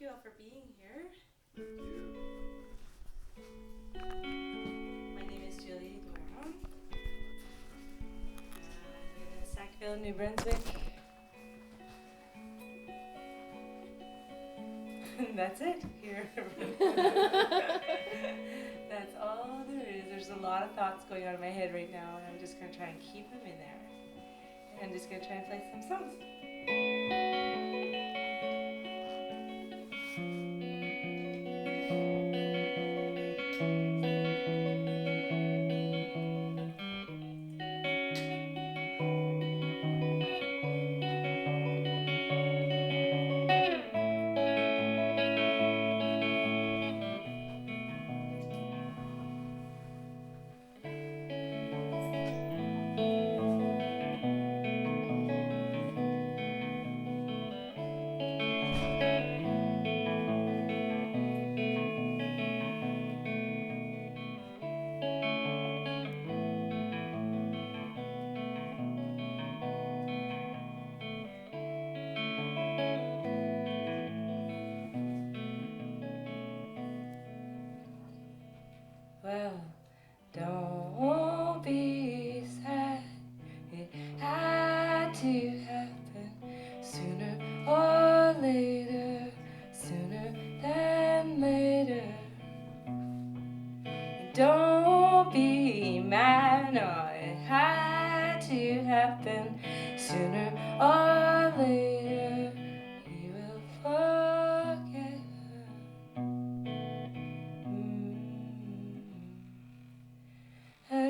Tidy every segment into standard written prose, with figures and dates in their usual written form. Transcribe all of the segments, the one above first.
you all for being here. Thank you. My name is Julie Doiron. I live in Sackville, New Brunswick. And that's it here. That's all there is. There's a lot of thoughts going on in my head right now, and I'm just going to try and keep them in there. And I'm just going to try and play some songs. Well, don't be sad. It had to happen sooner or later, sooner than later. Don't be mad, no, it had to happen sooner or later. You will forget her.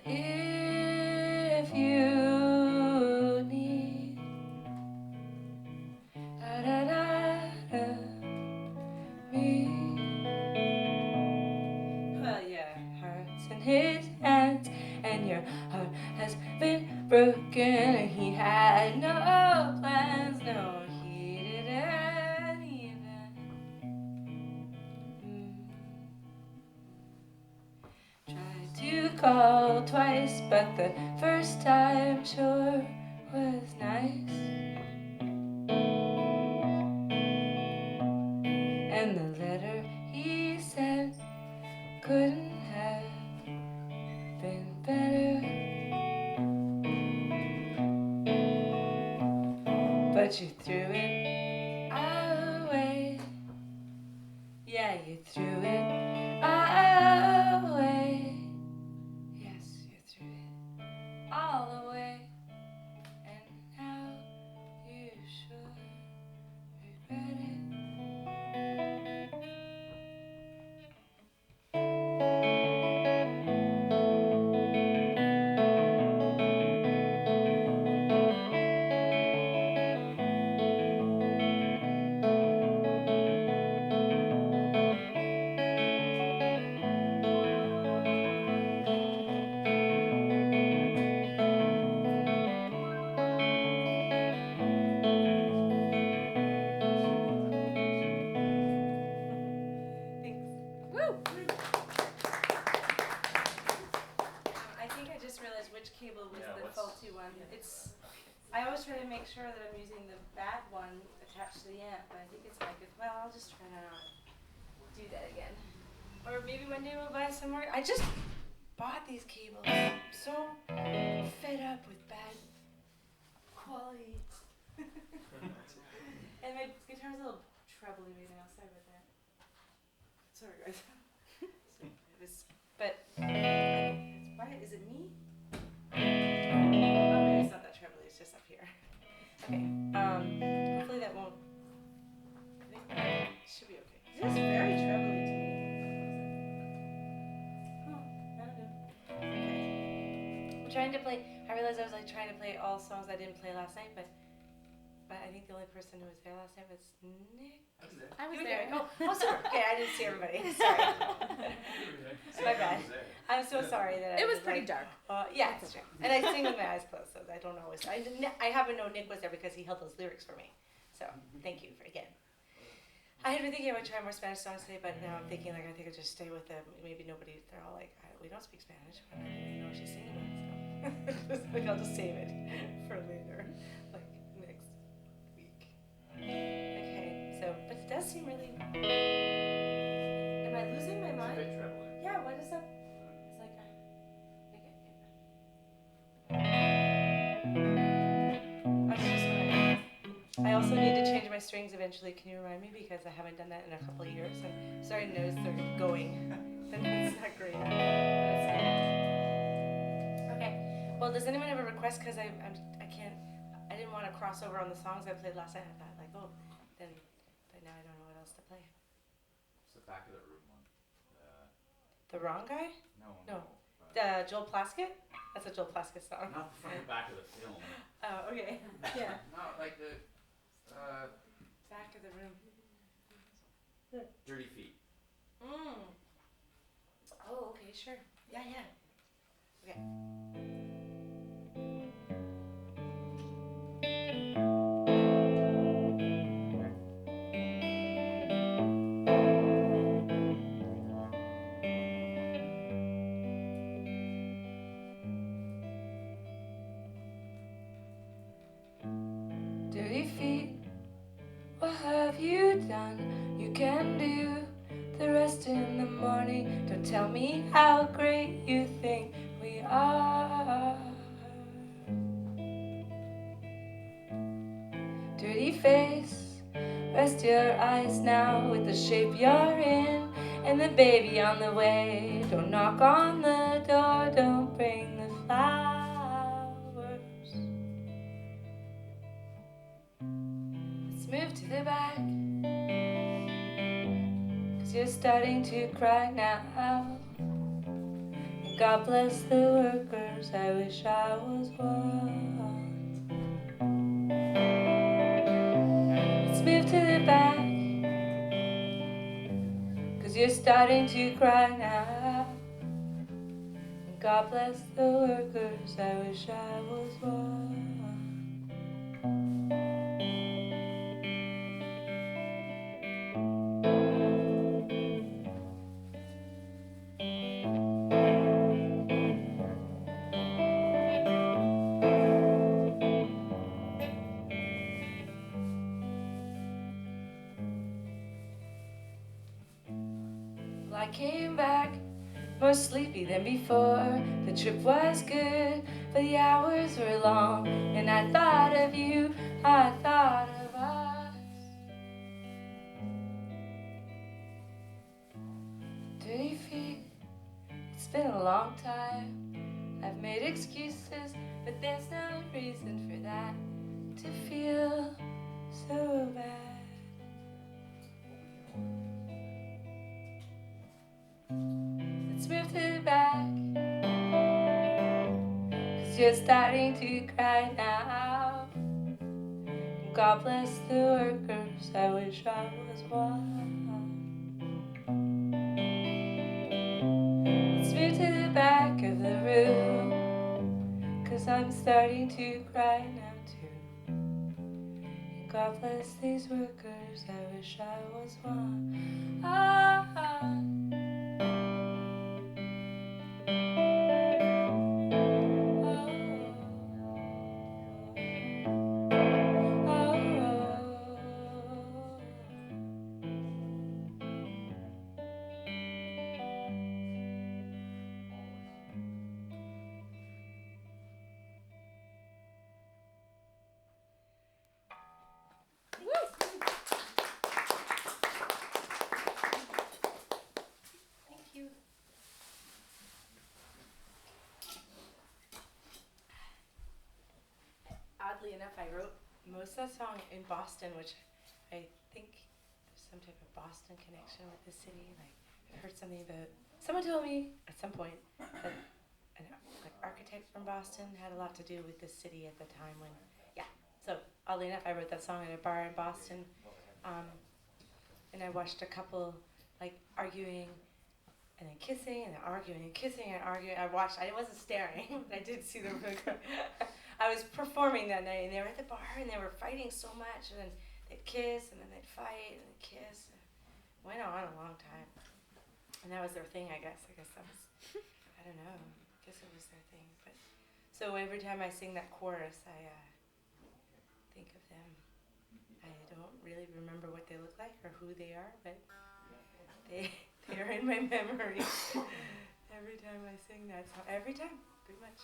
If you need me, well, your heart's in his hands, and your heart has been broken, and he had no plans, no, he didn't even tried to call twice, but the first time sure was nice. And the letter he sent couldn't have been better. But you threw it away. Yeah, you threw it away. Yes, you threw it all away. And now you sure regret it. Cable was the faulty one. I always try to make sure that I'm using the bad one attached to the amp, but I think it's my good. Well, I'll just try to not do that again. Or maybe one day we'll buy some more. I just bought these cables. I'm so fed up with bad quality. And my guitar's a little trebly right now. Sorry about that. Sorry, guys. But why is it me? Oh, maybe it's not that trebly, it's just up here. Okay, hopefully that won't, I think it should be okay. It is very trebly to me. Oh, I don't know. Okay. I'm trying to play, I realized I was like trying to play all songs I didn't play last night, but I think the only person who was there last night was Nick. I was there. there. Oh, sorry. Okay, I didn't see everybody. Sorry. My bad. I'm so sorry that It was pretty dark. Yeah, it's true. And I sing with my eyes closed, so I don't always. I happen to know Nick was there because he held those lyrics for me. So thank you for again. I had been thinking I would try more Spanish songs today, but now I'm thinking like I think I'll just stay with them. Maybe nobody. They're all like, we don't speak Spanish. I don't even know what she's singing about. So like I'll just save it for later, like next week. Okay. So, but it does seem really. Am I losing my mind? It's a bit trebly. Yeah. What is that? It's like I also need to change my strings eventually. Can you remind me? Because I haven't done that in a couple of years. I'm starting to notice they're going. And it's not great. Okay. Well, does anyone have a request? Because I didn't want to cross over on the songs I played last night. I thought, like, oh, then, but now I don't know what else to play. It's the Back of the Room one. The Wrong Guy? No. Joel Plaskett? That's a Joel Plaskett song. Not from the back of the film. Oh, okay. Yeah. No, like the Back of the Room. Dirty Feet. Oh, okay, sure. Yeah. Okay. Dirty feet, what have you done? You can do the rest in the morning. Don't tell me how great you think we are. Dirty face, rest your eyes now with the shape you're in and the baby on the way. Don't knock on the door, don't bring the flowers. Let's move to the back, 'cause you're starting to cry now. God bless the workers, I wish I was one. Let's move to the back, 'cause you're starting to cry now. God bless the workers, I wish I was one. I came back more sleepy than before. The trip was good, but the hours were long. And I thought of you, I thought of us. Dirty feet, it's been a long time. I've made excuses, but there's no reason for that. To feel so bad. Let's move to the back, 'cause you're starting to cry now. God bless the workers, I wish I was one. Let's move to the back of the room, 'cause I'm starting to cry now too. God bless these workers, I wish I was one. Oddly enough, I wrote most of that song in Boston, which I think there's some type of Boston connection with the city. Like, I heard something about, someone told me at some point that an architect from Boston had a lot to do with the city at the time when, so oddly enough, I wrote that song at a bar in Boston, and I watched a couple like arguing and then kissing and then arguing and kissing and arguing. I wasn't staring, but I did see them. I was performing that night, and they were at the bar, and they were fighting so much, and then they'd kiss, and then they'd fight, and they'd kiss. And it went on a long time. And that was their thing, I guess. I guess that was, I don't know. I guess it was their thing. But so every time I sing that chorus, I think of them. I don't really remember what they look like or who they are, but they are in my memory. Every time I sing that song, every time, pretty much.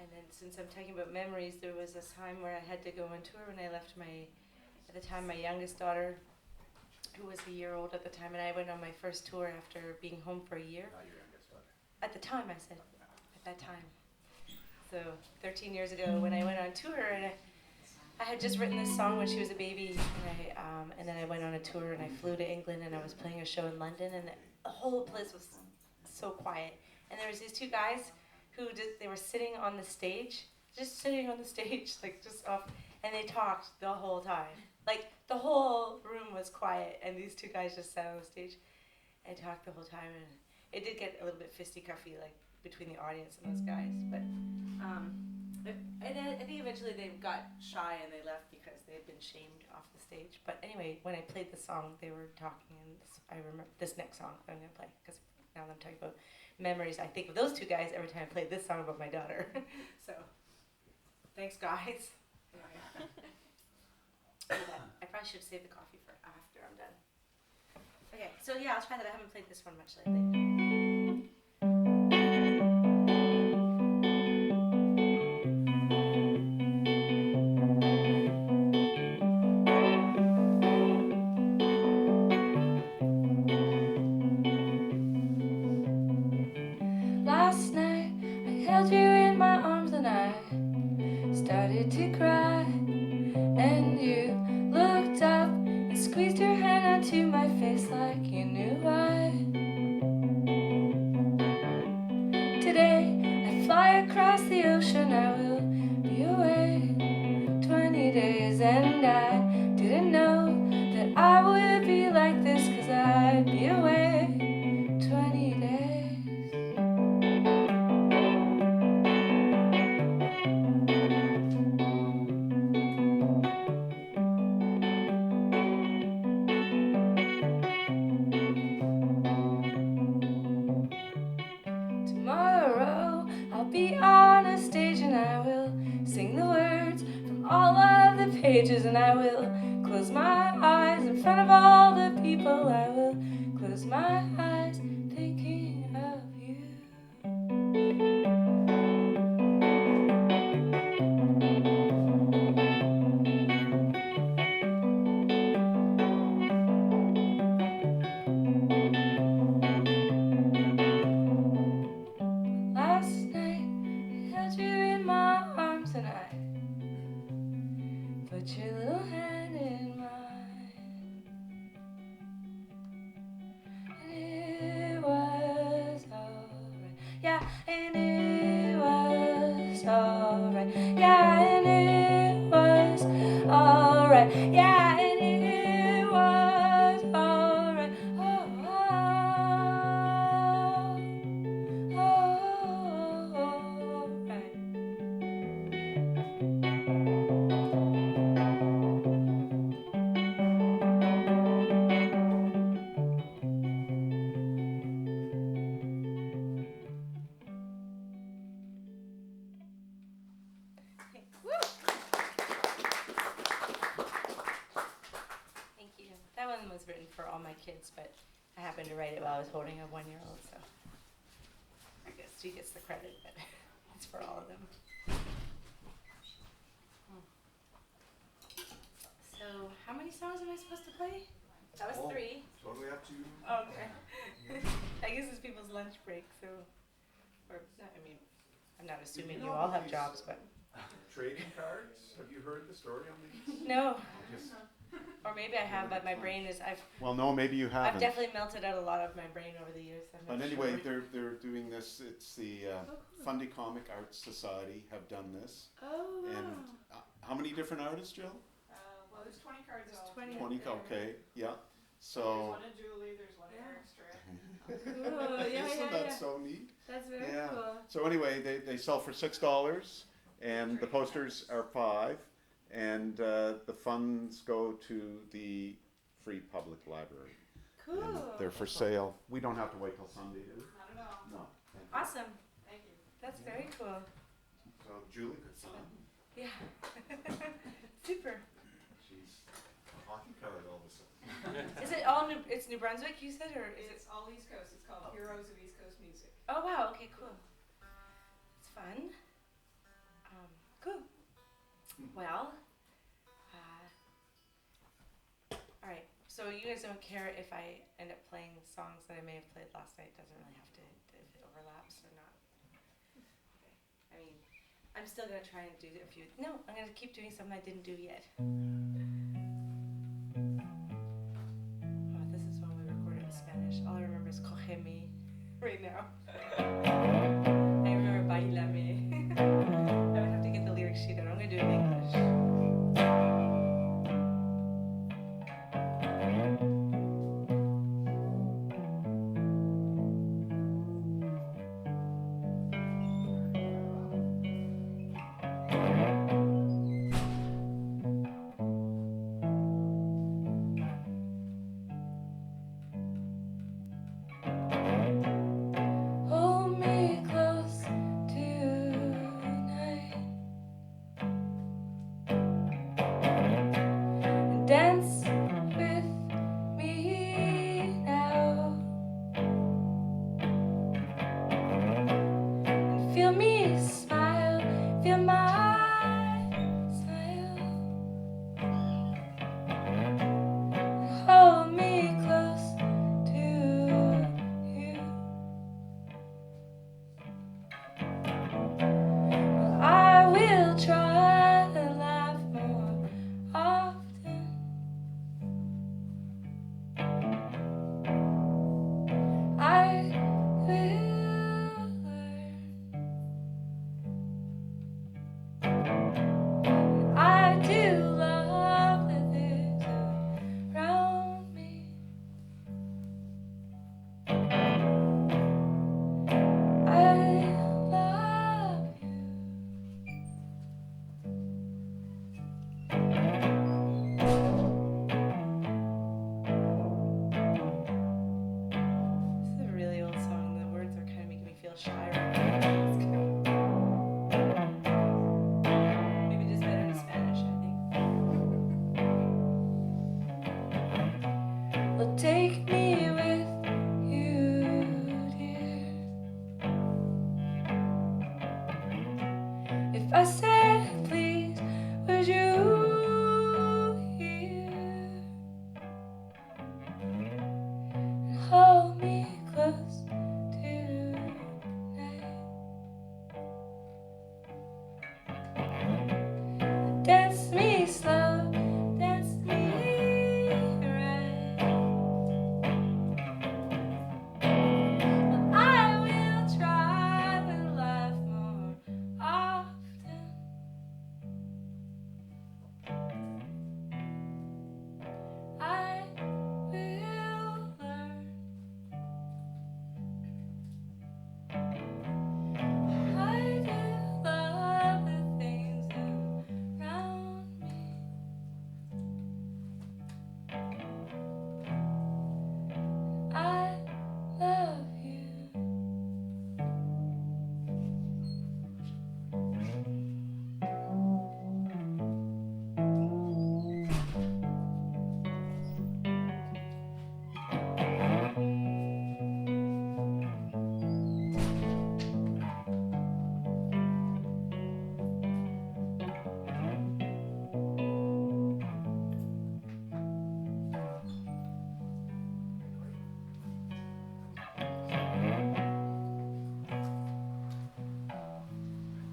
And then since I'm talking about memories, there was this time where I had to go on tour when I left at the time, my youngest daughter, who was a year old at the time, and I went on my first tour after being home for a year. Not your youngest daughter. At the time, I said. At that time. So 13 years ago when I went on tour, and I had just written this song when she was a baby, and then I went on a tour and I flew to England and I was playing a show in London, and the whole place was so quiet. And there was these two guys who they were sitting on the stage, just sitting on the stage, like just off, and they talked the whole time. Like the whole room was quiet, and these two guys just sat on the stage and talked the whole time. And it did get a little bit fisticuffy, like between the audience and those guys. But I think eventually they got shy and they left because they had been shamed off the stage. But anyway, when I played the song, they were talking, and I remember this next song that I'm gonna play, because now that I'm talking about memories, I think of those two guys every time I play this song about my daughter. So, thanks guys. Anyway. I probably should save the coffee for after I'm done. Okay, so yeah, I'll try that. I haven't played this one much lately. Last night I held you in my arms and I started to cry, and you looked up and squeezed your hand onto my face like you knew why. Today I fly across the ocean, I will be away 20 days, and I didn't know that I would be like this, 'cause I'd be away 20 days. Tomorrow I'll be on a stage and I will sing the words from all of the pages, and I will close my eyes in front of all the people. I will close my eyes thinking of you. Last night I held you in my arms and I put your little hand in mine, and it was alright, yeah, and it was alright, yeah, and it was alright, yeah, and it was alright, alright. Thank you. That one was written for all my kids, but I happened to write it while I was holding a 1-year-old, so I guess she gets the credit, but it's for all of them. So, how many songs am I supposed to play? That was 3. Totally up to you. Okay. I guess it's people's lunch break, so, or, I mean, I'm not assuming you all have jobs, but. Trading cards? Have you heard the story on these? No. Just, Or maybe I have, but my brain is, Well, no, maybe you I've haven't. definitely melted out a lot of my brain over the years. I'm not But anyway, sure. they're doing this. It's the Fundy Comic Arts Society have done this. Oh, wow. And how many different artists, Jill? Well, there's 20 cards There's all 20. 20. Okay, yeah. There's So. one in Julie, there's one in Eric Strick. Cool. Yeah, Isn't yeah, that yeah. so neat? That's very Yeah. cool. So anyway, they sell for $6, And the posters are $5, and the funds go to the Free Public Library. Cool. And they're for sale. We don't have to wait till Sunday, do we? Not at all. No. Thank you. Awesome. Thank you. That's very cool. So Julie could sign. Yeah. Super. She's a hockey card all of a sudden. Is it all New? It's New Brunswick, you said, or is it? It's all East Coast. It's called Heroes of East Coast Music. Oh wow. Okay. Cool. It's fun. Cool. Well. All right. So you guys don't care if I end up playing songs that I may have played last night. Doesn't really have to if it overlaps or not. Okay. I mean, I'm still gonna try and do a few. No, I'm gonna keep doing something I didn't do yet. Oh, this is when we recorded in Spanish. All I remember is cógeme right now. I remember bailame. I would have to get the lyric sheet out. I'm gonna do it in English. Hold me close tonight and dance with me now and feel me smile, feel my smile. Hold me close to you. I will try to laugh more often. I will learn. I do love the things around me. I love you. This is a really old song. The words are kind of making me feel shy right now. Maybe just better in Spanish, I think. Well, take me with you, dear. If I said please, would you hear? And hold me close tonight. Dance me slow, dance me right. Well, I will try to laugh more often. I will learn. I do love the things around me. I love you.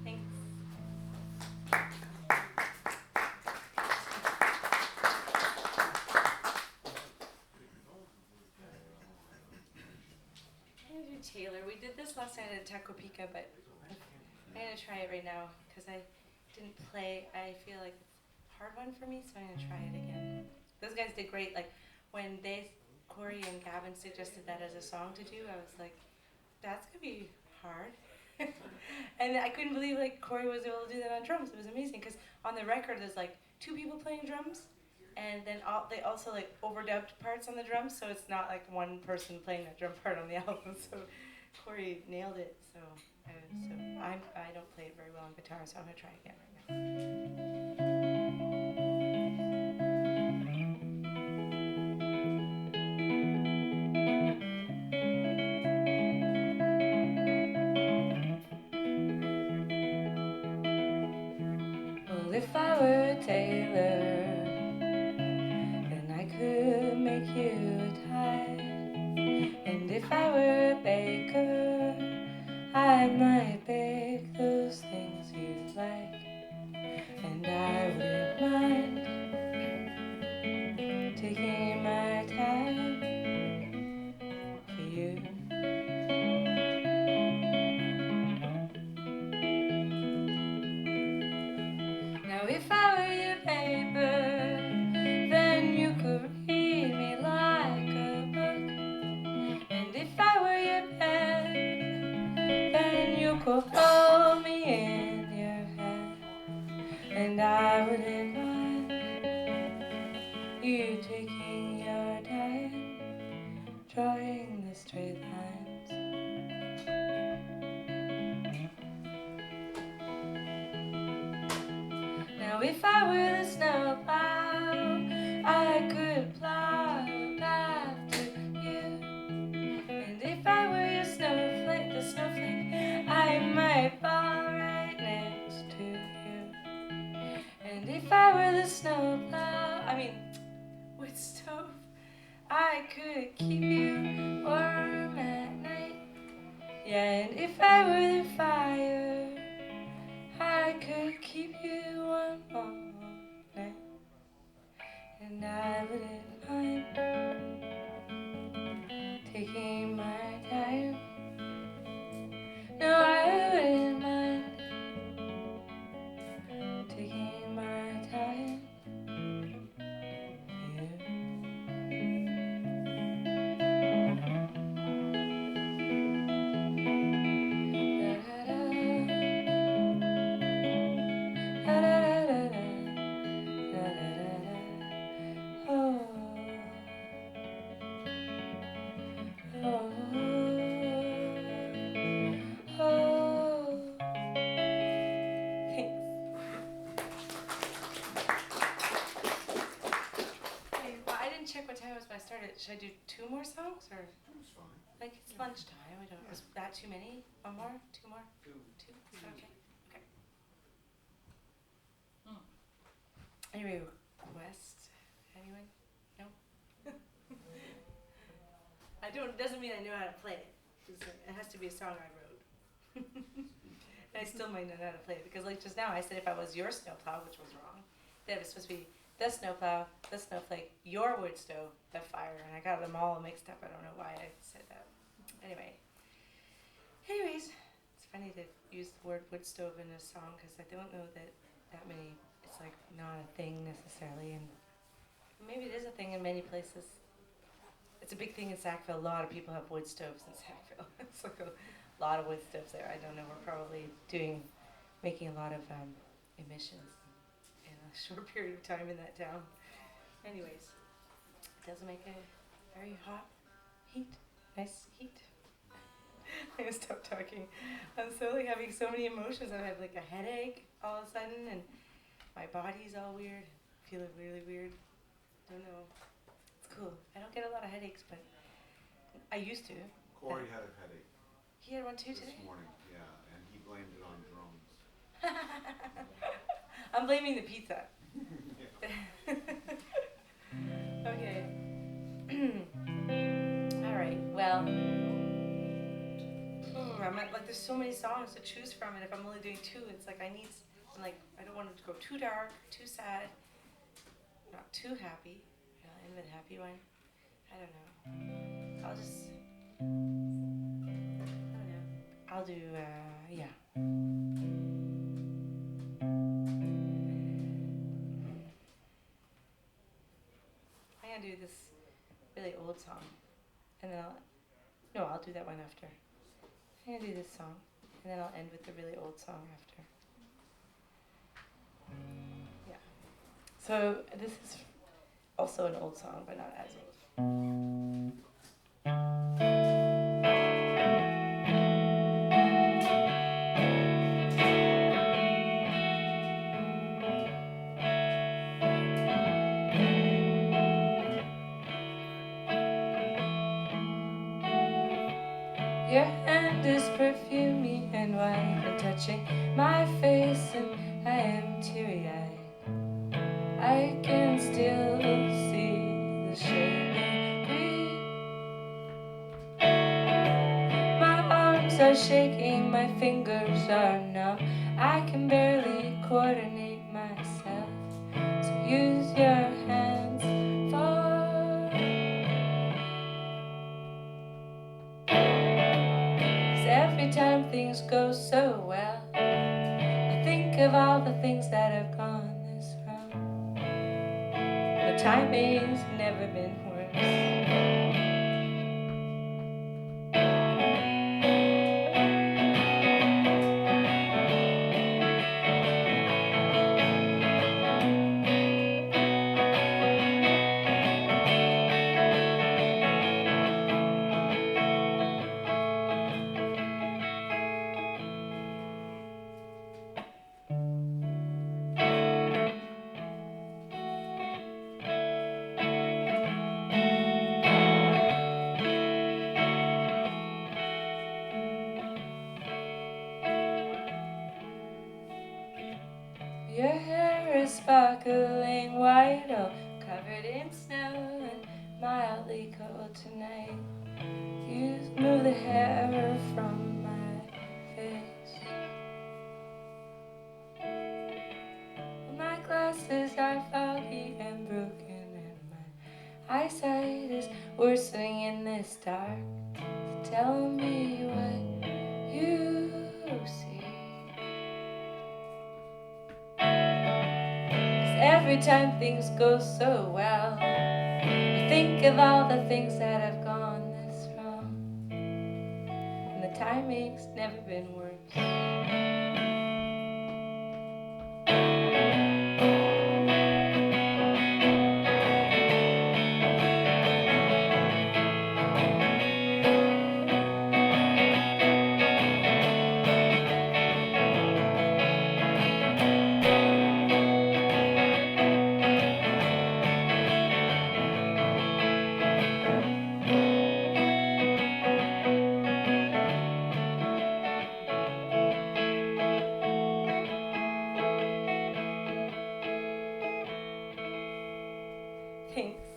Thanks. I'm gonna do Tailor. We did this last night at Taco Pica, but I'm gonna try it right now because I didn't play. I feel like it's a hard one for me, so I'm gonna try it again. Those guys did great. Like when Corey and Gavin suggested that as a song to do, I was like, that's gonna be hard. And I couldn't believe like Corey was able to do that on drums. It was amazing because on the record there's like 2 people playing drums, and then they also like overdubbed parts on the drums, so it's not like one person playing that drum part on the album. So Corey nailed it. So I don't play it very well on guitar, so I'm gonna try again right now. Well, if I were Tailor, then I could make you a tie. And if I were a baker, I might bake those things you like. And I wouldn't mind taking my time for you. Now if I were your paper, then you could read me like a book. And if I were your pen, then you could hold me in your hand. And I wouldn't mind you taking your time, drawing the straight lines. Now if I were the snowplow, I could plow a path to you. And if I were your snowflake, the snowflake, I might fall right next to you. And if I were the wood stove, I could keep you warm at night. Yeah, and if I were the fire, I could keep you warm all night. And I wouldn't mind taking my time. No, I wouldn't mind taking my time. Check what time it was when I started. Should I do 2 more songs or? That's fine. Like it's lunchtime. I don't. Was that too many? 1 more? 2 more? 2. Okay. Any requests? Anyone? No. I don't. It doesn't mean I know how to play it. It has to be a song I wrote. And I still might not know how to play it because, like just now, I said if I was your snowplow, which was wrong. That it was supposed to be the snowplow, the snowflake, your wood stove, the fire, and I got them all mixed up. I don't know why I said that. Anyways, it's funny to use the word wood stove in a song because I don't know that many. It's like not a thing necessarily, and maybe it is a thing in many places. It's a big thing in Sackville. A lot of people have wood stoves in Sackville. It's like a lot of wood stoves there. I don't know. We're probably making a lot of emissions in a short period of time in that town. Anyways, it does make a very nice heat. I'm gonna stop talking. I'm slowly having so many emotions. I have like a headache all of a sudden, and my body's all weird, feeling really weird. Don't know. It's cool. I don't get a lot of headaches, but I used to. Corey had a headache He had one too this today? morning, yeah, and he blamed it on drums. I'm blaming the pizza. Okay. All right. Well, I'm at, like there's so many songs to choose from, and if I'm only doing 2, it's like I don't want it to go too dark, too sad, not too happy. I'll end with a happy one. I don't know. I'll do yeah. I'm gonna do this really old song, and then I'll do that one after. I'm gonna do this song. and then I'll end with a really old song after. Yeah. So this is also an old song, but not as old. Your hand is perfumey and white and touching my face, and I am teary-eyed. I can still see the shade of green. My arms are shaking, my fingers are numb. I can barely coordinate myself. So use your hands for. 'Cause every time things go so well, I think of all the things that have gone this wrong. The timing's never been worse. Your hair is sparkling white, all covered in snow and mildly cold tonight. You move the hair from my face. My glasses are foggy and broken, and my eyesight is worsening in this dark. So tell me what you see. Every time things go so well, I think of all the things that have gone this wrong, and the timing's never been worse. Thanks.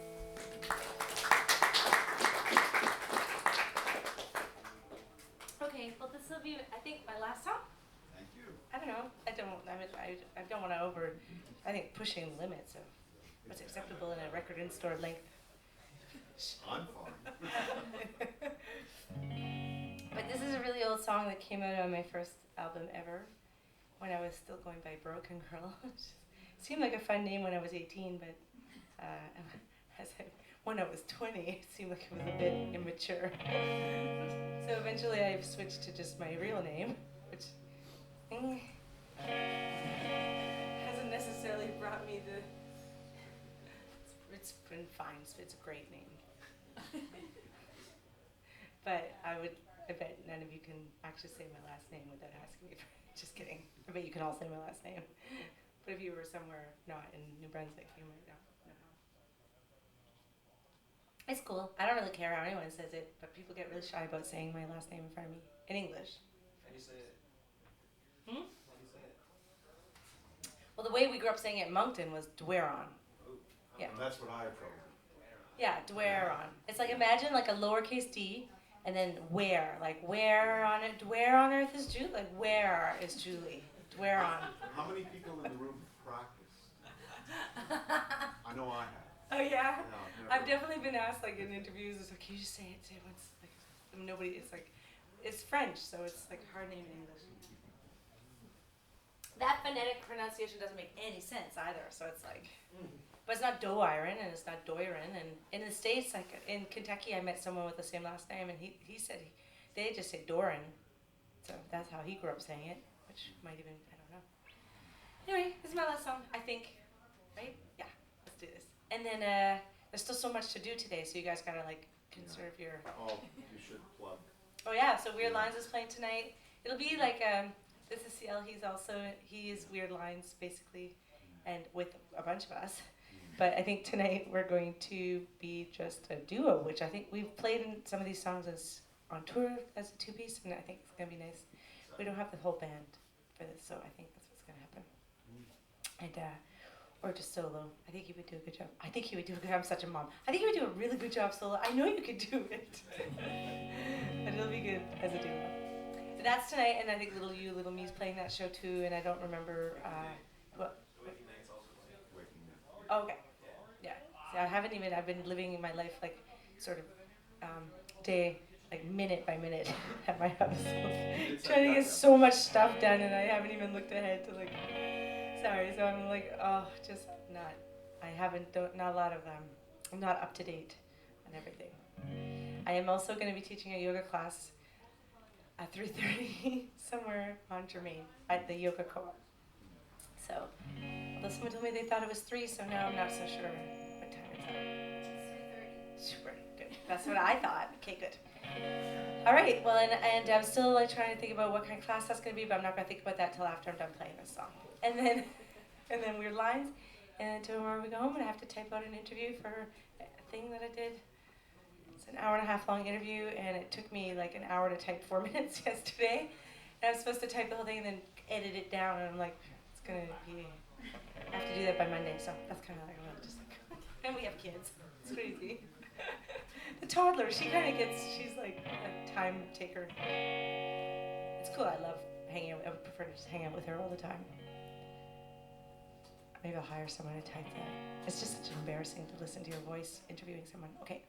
Okay, well, this will be, I think, my last song. Thank you. I don't know. I don't want to I think pushing the limits of what's acceptable in a record in-store length. I'm fine. But this is a really old song that came out on my first album ever, when I was still going by Broken Girl. Seemed like a fun name when I was 18, but when I was 20, it seemed like it was a bit immature. So eventually I switched to just my real name, which hasn't necessarily brought me the... It's been fine, it's a great name. But I bet none of you can actually say my last name without asking me for it. Just kidding. I bet you can all say my last name. But if you were somewhere not in New Brunswick, you might not know how. It's cool. I don't really care how anyone says it, but people get really shy about saying my last name in front of me in English. How do you say it? Hmm? How do you say it? Well, the way we grew up saying it in Moncton was Doiron. Yeah. That's what I have trouble with. Yeah, Doiron. It's like, imagine like a lowercase d and then where. Like, where on earth is Julie? Like, where is Julie? Doiron. How many people in the room practiced? I know I have. Oh, yeah? No, I've never. definitely been asked, like, in interviews, it's like, can you just say it once? Like, nobody, it's like, it's French, so it's like a hard name in English. That phonetic pronunciation doesn't make any sense either, so it's like, but it's not Doiron and it's not Doiron, and in the States, like in Kentucky, I met someone with the same last name, and he said they just say Doran. So that's how he grew up saying it, which might even, I don't know. Anyway, this is my last song, I think. Right? Yeah, let's do this. And then there's still so much to do today, so you guys gotta like conserve your. Oh, you should plug. Oh yeah, so Weird Lines is playing tonight. It'll be like this is CL. He is Weird Lines basically, and with a bunch of us. But I think tonight we're going to be just a duo, which I think we've played in some of these songs as on tour as a two-piece, and I think it's gonna be nice. We don't have the whole band for this, so I think that's what's gonna happen. And or just solo. I think you would do a good job. I think you would do a good job. I'm such a mom. I think you would do a really good job solo. I know you could do it. But it'll be good as a duo. But that's tonight, and I think Little You, Little Me's playing that show too, and I don't remember what. Oh, okay. Yeah. See, I've been living my life like sort of day, like minute by minute at my house. Trying to get so much stuff done, and I haven't even looked ahead to like. Sorry, so I'm like, oh, just not. Not a lot of I'm not up to date on everything. I am also going to be teaching a yoga class at 3:30 somewhere on Germain at the yoga co-op. So, although someone told me they thought it was 3, so now I'm not so sure what time it's at. It's 3:30. Super good. That's what I thought. Okay, good. All right. Well, and I'm still like trying to think about what kind of class that's going to be, but I'm not going to think about that till after I'm done playing this song. And then Weird Lines. And tomorrow we go home and I have to type out an interview for a thing that I did. It's an hour and a half long interview, and it took me like an hour to type 4 minutes yesterday. And I was supposed to type the whole thing and then edit it down, and I'm like, it's going to be, I have to do that by Monday, so that's kind of like, I'm just like, and we have kids. It's crazy. The toddler, she's like a time taker. It's cool, I love hanging out, I would prefer to just hang out with her all the time. Maybe I'll hire someone to type that. It's just such embarrassing to listen to your voice interviewing someone. Okay.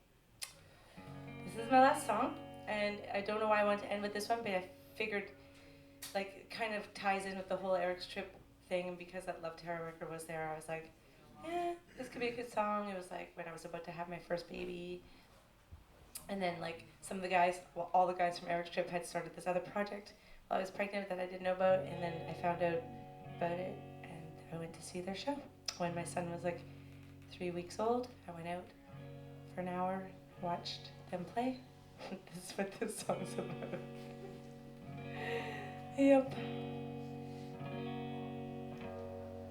This is my last song, and I don't know why I want to end with this one, but I figured like it kind of ties in with the whole Eric's Trip thing, and because that Love Terror record was there, I was like, this could be a good song. It was like when I was about to have my first baby. And then like some of the guys, well, all the guys from Eric's Trip had started this other project while I was pregnant that I didn't know about, and then I found out about it, and I went to see their show. When my son was like 3 weeks old, I went out for an hour, watched them play. This is what this song's about. Yep.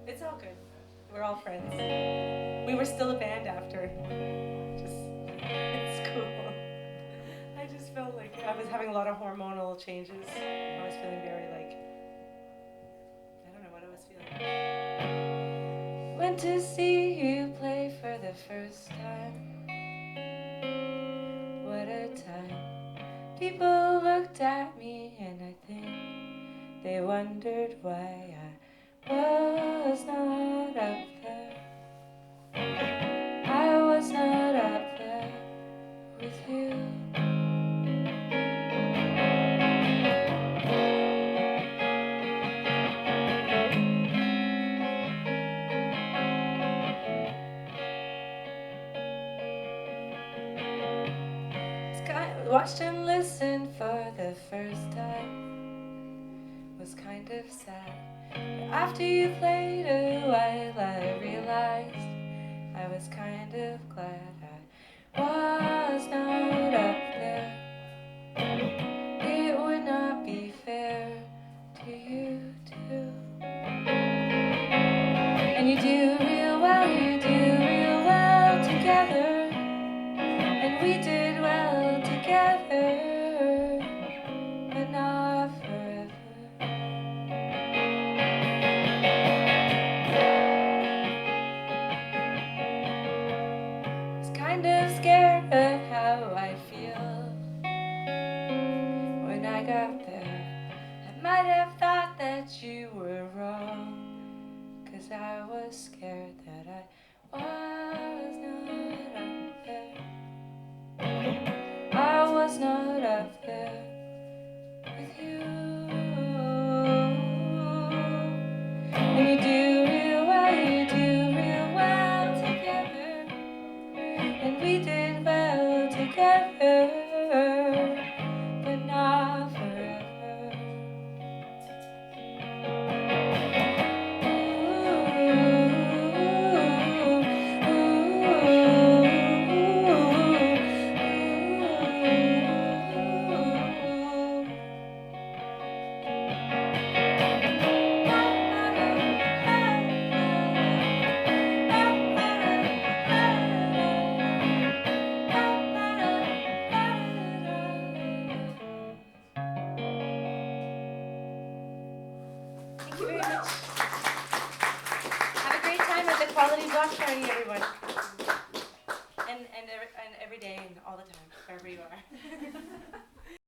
It's all good. We're all friends. We were still a band after. It's cool. I just felt like I was having a lot of hormonal changes. I was feeling very like, I don't know what I was feeling. Went to see you play for the first time. What a time. People looked at me and I think they wondered why I was not up there. I was not up there with you. Watched and listened for the first time. Was kind of sad. But after you played a while, I realized I was kind of glad I was not up there. It would not be fair to you too. And you do real well, together. And we did well together, but not forever. I was kind of scared of how I feel when I got there. I might have thought that you were wrong, 'cause I was scared that I was not up there. I was not up there with you. And you do real well together. And we did well together, but not forever. much. Have a great time at the Quality Block Party, everyone. And every day and all the time, wherever you are.